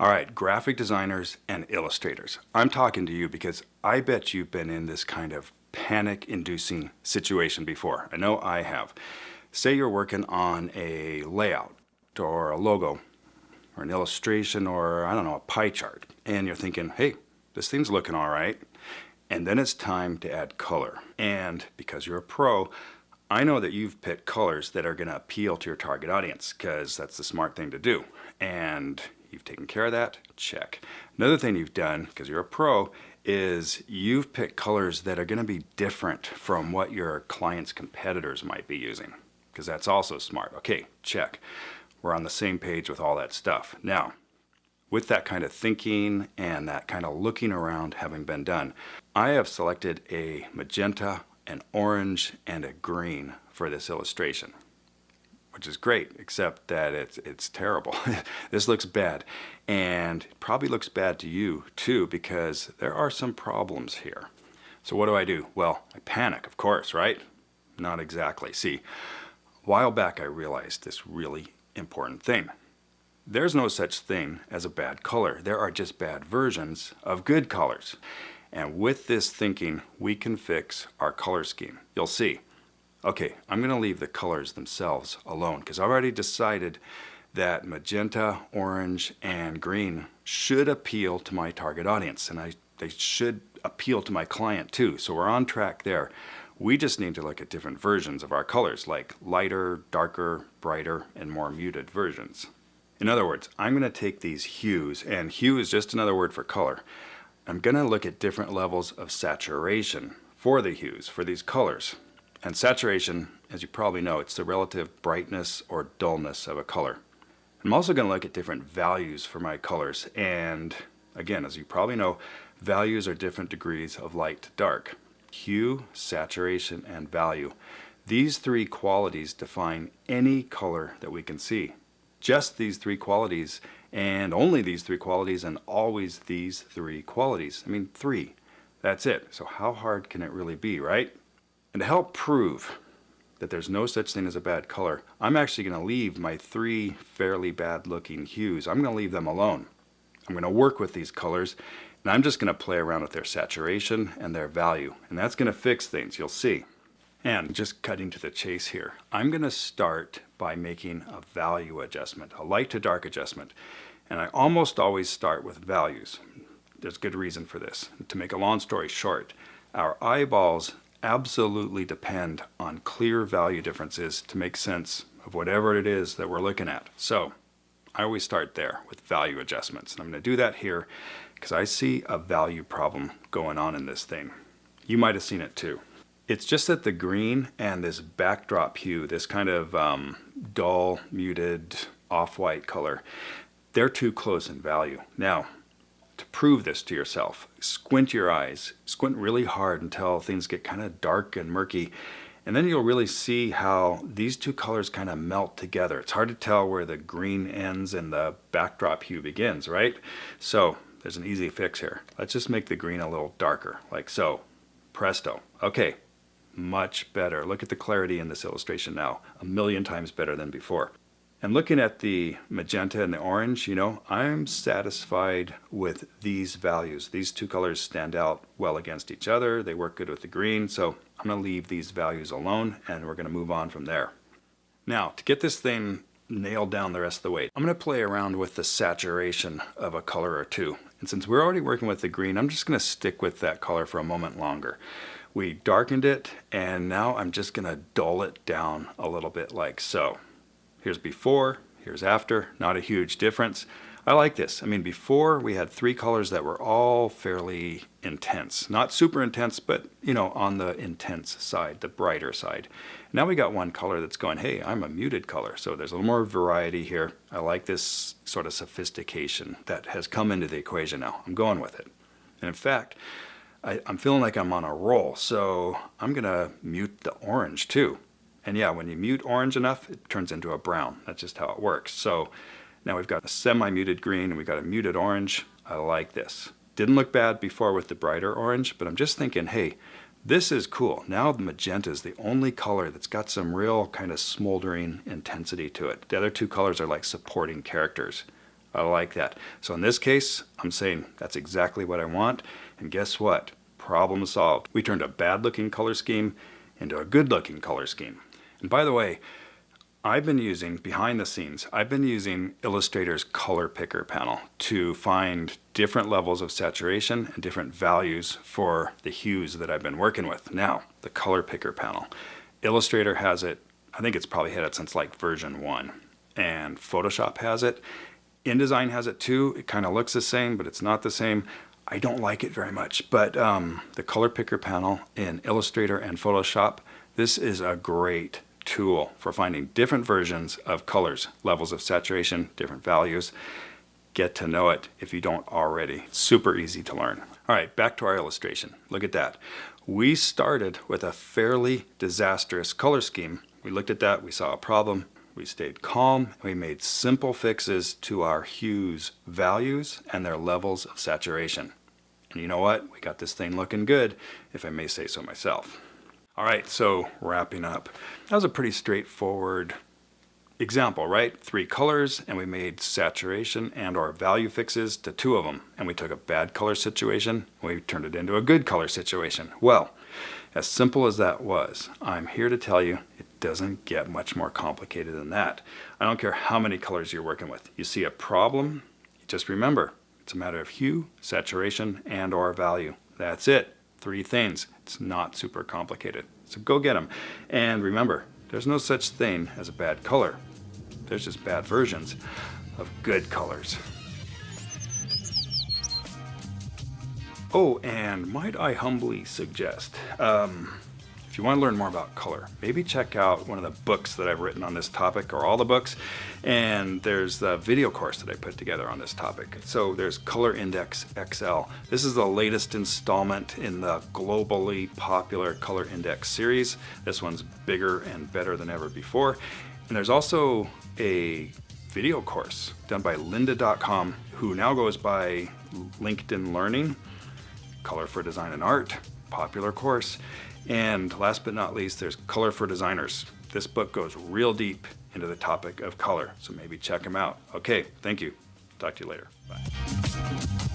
All right, graphic designers and illustrators. I'm talking to you because I bet you've been in this kind of panic-inducing situation before. I know I have. Say you're working on a layout or a logo or an illustration or, I don't know, a pie chart, and you're thinking, hey, this thing's looking all right. And then it's time to add color. And because you're a pro, I know that you've picked colors that are going to appeal to your target audience because that's the smart thing to do. And you've taken care of that, check. Another thing you've done, because you're a pro, is you've picked colors that are going to be different from what your client's competitors might be using, because that's also smart. Okay, check. We're on the same page with all that stuff. Now, with that kind of thinking and that kind of looking around having been done, I have selected a magenta, an orange, and a green for this illustration, which is great, except that it's terrible. This looks bad, and it probably looks bad to you too, because there are some problems here. So what do? Well, I panic, of course, right? Not exactly. See, a while back I realized this really important thing. There's no such thing as a bad color. There are just bad versions of good colors. And with this thinking, we can fix our color scheme. You'll see. Okay, I'm going to leave the colors themselves alone because I've already decided that magenta, orange, and green should appeal to my target audience, and they should appeal to my client too. So we're on track there. We just need to look at different versions of our colors, like lighter, darker, brighter, and more muted versions. In other words, I'm going to take these hues, and hue is just another word for color. I'm going to look at different levels of saturation for the hues, for these colors. And saturation, as you probably know, it's the relative brightness or dullness of a color. I'm also going to look at different values for my colors. And again, as you probably know, values are different degrees of light to dark. Hue, saturation, and value. These three qualities define any color that we can see. Just these three qualities, and only these three qualities, and always these three qualities. I mean, three. That's it. So how hard can it really be, right? And to help prove that there's no such thing as a bad color, I'm actually going to leave my three fairly bad looking hues. I'm going to leave them alone. I'm going to work with these colors, and I'm just going to play around with their saturation and their value. And that's going to fix things, you'll see. And just cutting to the chase here, I'm going to start by making a value adjustment, a light to dark adjustment. And I almost always start with values. There's good reason for this. To make a long story short, our eyeballs absolutely depend on clear value differences to make sense of whatever it is that we're looking at. So I always start there with value adjustments. And I'm going to do that here because I see a value problem going on in this thing. You might have seen it too. It's just that the green and this backdrop hue, this kind of dull, muted, off-white color, they're too close in value. Now, to prove this to yourself, squint your eyes, squint really hard until things get kind of dark and murky, and then you'll really see how these two colors kind of melt together. It's hard to tell where the green ends and the backdrop hue begins, right? So there's an easy fix here. Let's just make the green a little darker, like so. Presto. Okay. Much better. Look at the clarity in this illustration now. 1,000,000 times better than before. And looking at the magenta and the orange, I'm satisfied with these values. These two colors stand out well against each other. They work good with the green. So I'm going to leave these values alone and we're going to move on from there. Now, to get this thing nailed down the rest of the way, I'm going to play around with the saturation of a color or two. And since we're already working with the green, I'm just going to stick with that color for a moment longer. We darkened it, and now I'm just going to dull it down a little bit like so. Here's before, here's after, not a huge difference. I like this. I mean, before we had three colors that were all fairly intense. Not super intense, but, on the intense side, the brighter side. Now we got one color that's going, hey, I'm a muted color. So there's a little more variety here. I like this sort of sophistication that has come into the equation now. I'm going with it. And in fact, I'm feeling like I'm on a roll, so I'm going to mute the orange too. And yeah, when you mute orange enough, it turns into a brown. That's just how it works. So now we've got a semi-muted green and we've got a muted orange. I like this. Didn't look bad before with the brighter orange, but I'm just thinking, hey, this is cool. Now the magenta is the only color that's got some real kind of smoldering intensity to it. The other two colors are like supporting characters. I like that. So in this case, I'm saying that's exactly what I want. And guess what? Problem solved. We turned a bad looking color scheme into a good looking color scheme. And by the way, I've been using, behind the scenes, I've been using Illustrator's color picker panel to find different levels of saturation and different values for the hues that I've been working with. Now, the color picker panel. Illustrator has it, I think it's probably had it since like version 1. And Photoshop has it. InDesign has it too. It kind of looks the same, but it's not the same. I don't like it very much, but the color picker panel in Illustrator and Photoshop, this is a great tool for finding different versions of colors, levels of saturation, different values. Get to know it if you don't already. Super easy to learn. All right, back to our illustration. Look at that. We started with a fairly disastrous color scheme. We looked at that, we saw a problem, we stayed calm, and we made simple fixes to our hues, values, and their levels of saturation. And you know what? We got this thing looking good, if I may say so myself. All right, so wrapping up. That was a pretty straightforward example, right? 3 colors, and we made saturation and or value fixes to 2 of them. And we took a bad color situation, and we turned it into a good color situation. Well, as simple as that was, I'm here to tell you it doesn't get much more complicated than that. I don't care how many colors you're working with. You see a problem, just remember, it's a matter of hue, saturation, and or value. That's it. 3 things. It's not super complicated. So go get them. And remember, there's no such thing as a bad color. There's just bad versions of good colors. Oh, and might I humbly suggest, if you want to learn more about color, maybe check out one of the books that I've written on this topic, or all the books, and there's the video course that I put together on this topic. So there's Color Index XL. This is the latest installment in the globally popular Color Index series. This one's bigger and better than ever before. And there's also a video course done by lynda.com, who now goes by LinkedIn Learning, Color for Design and Art, popular course. And last but not least, there's Color for Designers. This book goes real deep into the topic of color, so maybe check them out. Okay, thank you. Talk to you later. Bye.